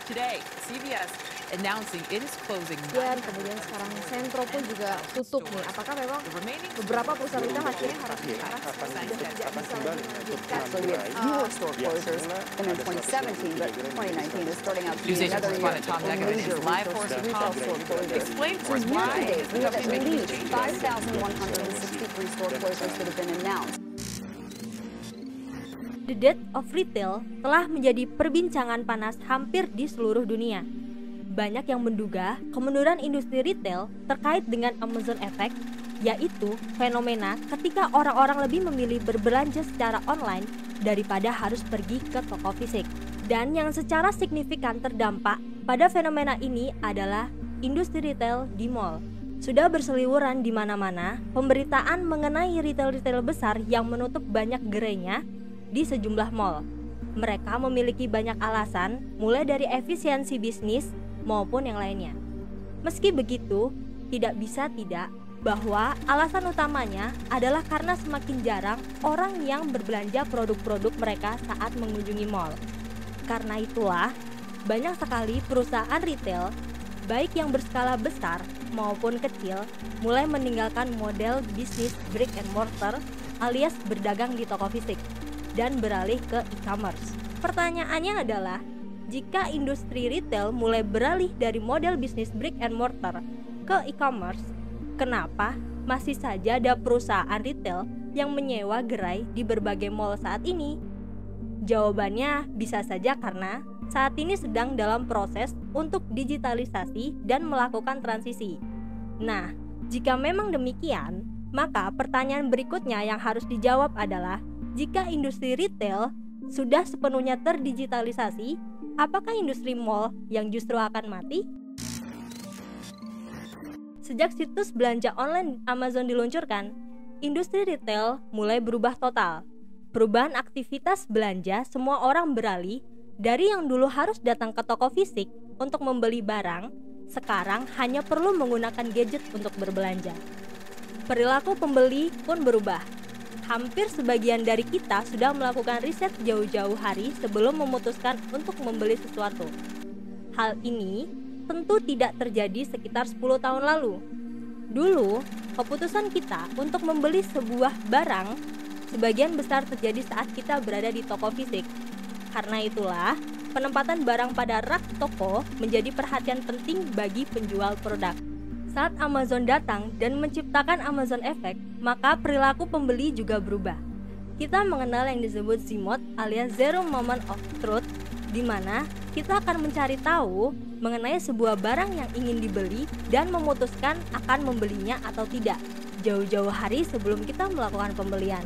Today, CVS announcing it is closing Dan kemudian sekarang Sentro pun juga tutup nih. Apakah memang beberapa perusahaan retail akhirnya harus diarah sudah tidak bisa lagi melanjutkan? So we have fewer store closures than in 2017, but 2019 is starting out to be News another Agency's year Bonnet Tom of Decker major is live for us retail with Tom. store closures. Explain for us Year why to date, we have at making these least changes. 5,163 store closures that have been announced. The Death of Retail telah menjadi perbincangan panas hampir di seluruh dunia. Banyak yang menduga kemunduran industri retail terkait dengan Amazon Effect, yaitu fenomena ketika orang-orang lebih memilih berbelanja secara online daripada harus pergi ke toko fisik. Dan yang secara signifikan terdampak pada fenomena ini adalah industri retail di mall. Sudah berseliweran di mana-mana pemberitaan mengenai retail-retail besar yang menutup banyak gerainya di sejumlah mall. Mereka memiliki banyak alasan, mulai dari efisiensi bisnis maupun yang lainnya. Meski begitu, tidak bisa tidak bahwa alasan utamanya adalah karena semakin jarang orang yang berbelanja produk-produk mereka saat mengunjungi mall. Karena itulah, banyak sekali perusahaan retail, baik yang berskala besar maupun kecil, mulai meninggalkan model bisnis brick and mortar alias berdagang di toko fisik dan beralih ke e-commerce. Pertanyaannya adalah, jika industri retail mulai beralih dari model bisnis brick and mortar ke e-commerce, kenapa masih saja ada perusahaan retail yang menyewa gerai di berbagai mall saat ini? Jawabannya bisa saja karena saat ini sedang dalam proses untuk digitalisasi dan melakukan transisi. Nah, jika memang demikian, maka pertanyaan berikutnya yang harus dijawab adalah, jika industri retail sudah sepenuhnya terdigitalisasi, apakah industri mall yang justru akan mati? Sejak situs belanja online Amazon diluncurkan, industri retail mulai berubah total. Perubahan aktivitas belanja semua orang beralih dari yang dulu harus datang ke toko fisik untuk membeli barang, sekarang hanya perlu menggunakan gadget untuk berbelanja. Perilaku pembeli pun berubah. Hampir sebagian dari kita sudah melakukan riset jauh-jauh hari sebelum memutuskan untuk membeli sesuatu. Hal ini tentu tidak terjadi sekitar 10 tahun lalu. Dulu, keputusan kita untuk membeli sebuah barang sebagian besar terjadi saat kita berada di toko fisik. Karena itulah, penempatan barang pada rak toko menjadi perhatian penting bagi penjual produk. Saat Amazon datang dan menciptakan Amazon Effect, maka perilaku pembeli juga berubah. Kita mengenal yang disebut ZMOT alias Zero Moment of Truth, di mana kita akan mencari tahu mengenai sebuah barang yang ingin dibeli dan memutuskan akan membelinya atau tidak, jauh-jauh hari sebelum kita melakukan pembelian.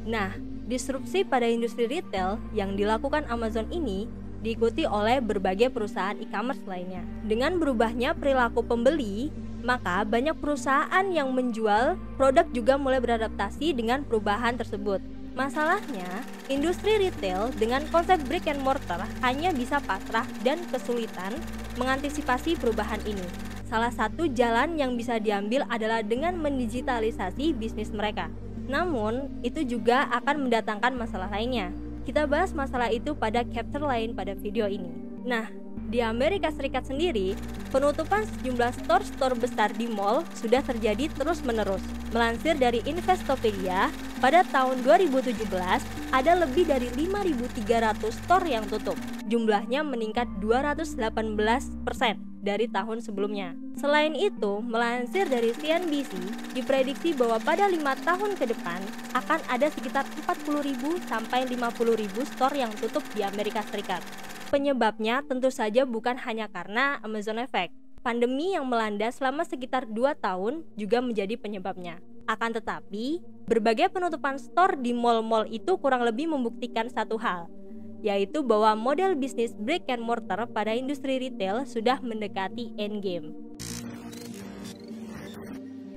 Nah, disrupsi pada industri retail yang dilakukan Amazon ini diikuti oleh berbagai perusahaan e-commerce lainnya. Dengan berubahnya perilaku pembeli, maka banyak perusahaan yang menjual produk juga mulai beradaptasi dengan perubahan tersebut. Masalahnya, industri retail dengan konsep brick and mortar hanya bisa pasrah dan kesulitan mengantisipasi perubahan ini. Salah satu jalan yang bisa diambil adalah dengan mendigitalisasi bisnis mereka. Namun, itu juga akan mendatangkan masalah lainnya. Kita bahas masalah itu pada chapter lain pada video ini. Nah, di Amerika Serikat sendiri, penutupan sejumlah store-store besar di mall sudah terjadi terus-menerus. Melansir dari Investopedia, pada tahun 2017 ada lebih dari 5.300 store yang tutup. Jumlahnya meningkat 218% dari tahun sebelumnya. Selain itu, melansir dari CNBC, diprediksi bahwa pada 5 tahun ke depan akan ada sekitar 40.000 sampai 50.000 store yang tutup di Amerika Serikat. Penyebabnya tentu saja bukan hanya karena Amazon Effect. Pandemi yang melanda selama sekitar 2 tahun juga menjadi penyebabnya. Akan tetapi, berbagai penutupan store di mall-mall itu kurang lebih membuktikan satu hal, yaitu bahwa model bisnis brick and mortar pada industri retail sudah mendekati endgame.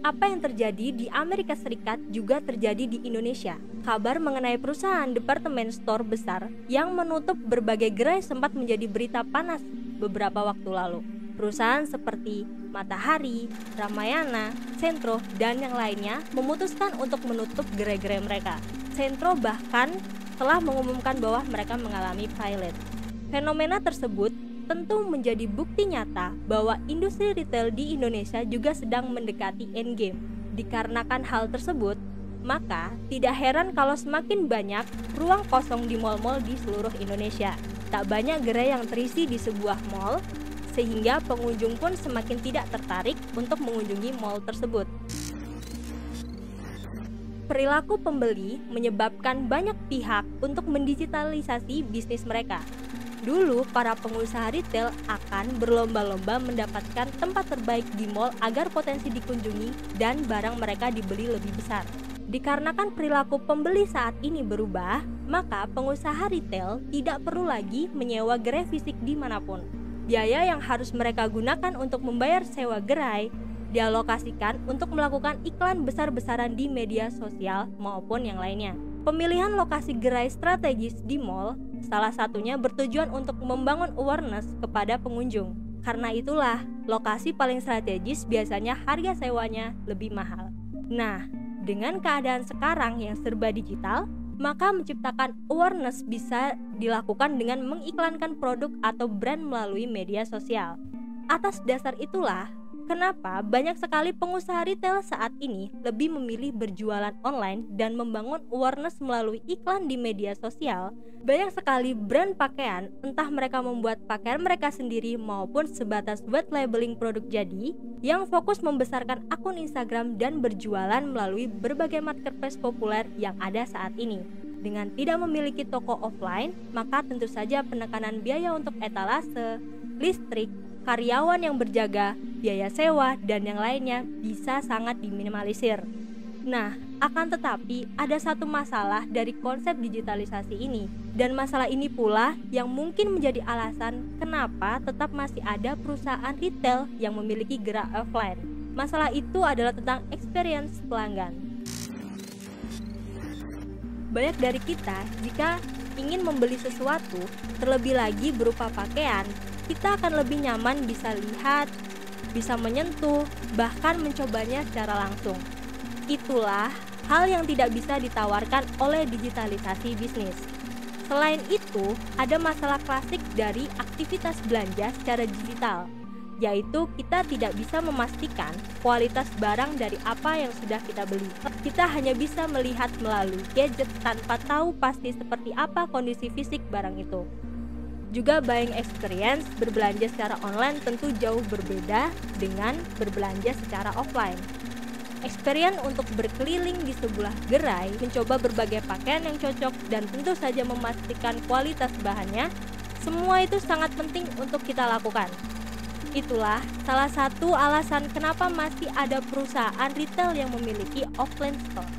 Apa yang terjadi di Amerika Serikat juga terjadi di Indonesia. Kabar mengenai perusahaan departemen store besar yang menutup berbagai gerai sempat menjadi berita panas beberapa waktu lalu. Perusahaan seperti Matahari, Ramayana, Sentro, dan yang lainnya memutuskan untuk menutup gerai-gerai mereka. Sentro bahkan telah mengumumkan bahwa mereka mengalami pilot. Fenomena tersebut tentu menjadi bukti nyata bahwa industri retail di Indonesia juga sedang mendekati endgame. Dikarenakan hal tersebut, maka tidak heran kalau semakin banyak ruang kosong di mal-mal di seluruh Indonesia. Tak banyak gerai yang terisi di sebuah mal, sehingga pengunjung pun semakin tidak tertarik untuk mengunjungi mal tersebut. Perilaku pembeli menyebabkan banyak pihak untuk mendigitalisasi bisnis mereka. Dulu, para pengusaha retail akan berlomba-lomba mendapatkan tempat terbaik di mal agar potensi dikunjungi dan barang mereka dibeli lebih besar. Dikarenakan perilaku pembeli saat ini berubah, maka pengusaha retail tidak perlu lagi menyewa gerai fisik dimanapun. Biaya yang harus mereka gunakan untuk membayar sewa gerai dialokasikan untuk melakukan iklan besar-besaran di media sosial maupun yang lainnya. Pemilihan lokasi gerai strategis di mall salah satunya bertujuan untuk membangun awareness kepada pengunjung. Karena itulah, lokasi paling strategis biasanya harga sewanya lebih mahal. Nah, dengan keadaan sekarang yang serba digital, maka menciptakan awareness bisa dilakukan dengan mengiklankan produk atau brand melalui media sosial. Atas dasar itulah, kenapa banyak sekali pengusaha retail saat ini lebih memilih berjualan online dan membangun awareness melalui iklan di media sosial. Banyak sekali brand pakaian, entah mereka membuat pakaian mereka sendiri maupun sebatas wet labeling produk jadi, yang fokus membesarkan akun Instagram dan berjualan melalui berbagai marketplace populer yang ada saat ini. Dengan tidak memiliki toko offline, maka tentu saja penekanan biaya untuk etalase, listrik, karyawan yang berjaga, biaya sewa, dan yang lainnya bisa sangat diminimalisir. Nah, akan tetapi ada satu masalah dari konsep digitalisasi ini, dan masalah ini pula yang mungkin menjadi alasan kenapa tetap masih ada perusahaan retail yang memiliki gerai offline. Masalah itu adalah tentang experience pelanggan. Banyak dari kita, jika ingin membeli sesuatu, terlebih lagi berupa pakaian, kita akan lebih nyaman bisa lihat, bisa menyentuh, bahkan mencobanya secara langsung. Itulah hal yang tidak bisa ditawarkan oleh digitalisasi bisnis. Selain itu, ada masalah klasik dari aktivitas belanja secara digital, yaitu kita tidak bisa memastikan kualitas barang dari apa yang sudah kita beli. Kita hanya bisa melihat melalui gadget tanpa tahu pasti seperti apa kondisi fisik barang itu. Juga buying experience berbelanja secara online tentu jauh berbeda dengan berbelanja secara offline. Experience untuk berkeliling di sebuah gerai, mencoba berbagai pakaian yang cocok dan tentu saja memastikan kualitas bahannya, semua itu sangat penting untuk kita lakukan. Itulah salah satu alasan kenapa masih ada perusahaan retail yang memiliki offline store.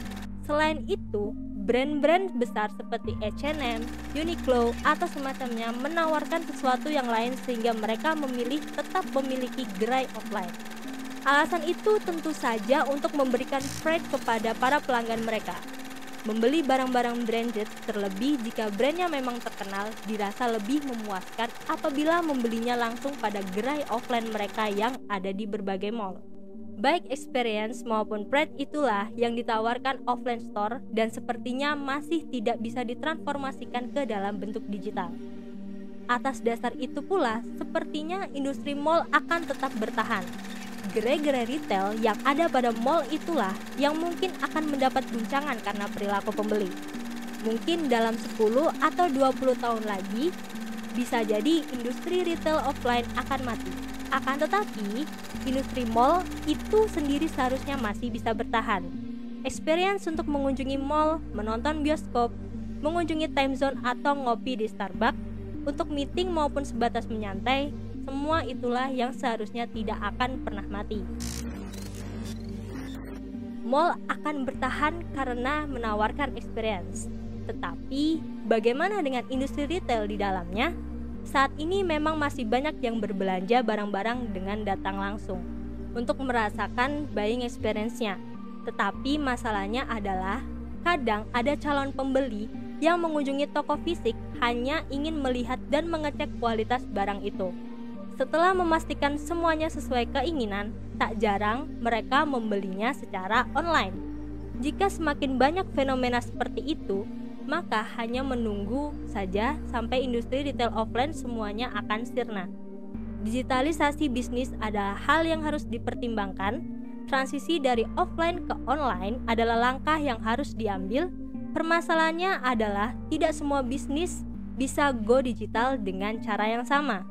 Selain itu, brand-brand besar seperti H&M, Uniqlo, atau semacamnya menawarkan sesuatu yang lain sehingga mereka memilih tetap memiliki gerai offline. Alasan itu tentu saja untuk memberikan pride kepada para pelanggan mereka. Membeli barang-barang branded, terlebih jika brandnya memang terkenal, dirasa lebih memuaskan apabila membelinya langsung pada gerai offline mereka yang ada di berbagai mall. Baik experience maupun pride itulah yang ditawarkan offline store dan sepertinya masih tidak bisa ditransformasikan ke dalam bentuk digital. Atas dasar itu pula, sepertinya industri mall akan tetap bertahan. Gerai-gerai retail yang ada pada mall itulah yang mungkin akan mendapat guncangan karena perilaku pembeli. Mungkin dalam 10 atau 20 tahun lagi, bisa jadi industri retail offline akan mati. Akan tetapi, industri mall itu sendiri seharusnya masih bisa bertahan. Experience untuk mengunjungi mall, menonton bioskop, mengunjungi time zone atau ngopi di Starbucks, untuk meeting maupun sebatas menyantai, semua itulah yang seharusnya tidak akan pernah mati. Mall akan bertahan karena menawarkan experience. Tetapi, bagaimana dengan industri retail di dalamnya? Saat ini memang masih banyak yang berbelanja barang-barang dengan datang langsung untuk merasakan buying experience-nya. Tetapi masalahnya adalah kadang ada calon pembeli yang mengunjungi toko fisik hanya ingin melihat dan mengecek kualitas barang itu. Setelah memastikan semuanya sesuai keinginan, tak jarang mereka membelinya secara online. Jika semakin banyak fenomena seperti itu, maka hanya menunggu saja sampai industri retail offline semuanya akan sirna. Digitalisasi bisnis adalah hal yang harus dipertimbangkan. Transisi dari offline ke online adalah langkah yang harus diambil. Permasalahannya adalah tidak semua bisnis bisa go digital dengan cara yang sama.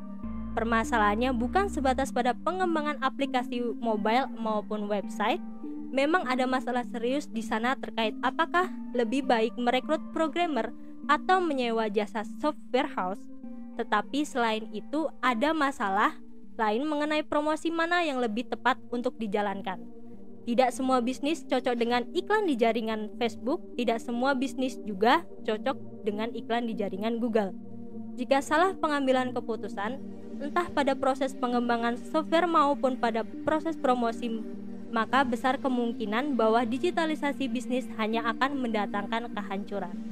Permasalahannya bukan sebatas pada pengembangan aplikasi mobile maupun website. Memang ada masalah serius di sana terkait apakah lebih baik merekrut programmer atau menyewa jasa software house. Tetapi selain itu ada masalah lain mengenai promosi mana yang lebih tepat untuk dijalankan. Tidak semua bisnis cocok dengan iklan di jaringan Facebook, tidak semua bisnis juga cocok dengan iklan di jaringan Google. Jika salah pengambilan keputusan, entah pada proses pengembangan software maupun pada proses promosi, maka besar kemungkinan bahwa digitalisasi bisnis hanya akan mendatangkan kehancuran.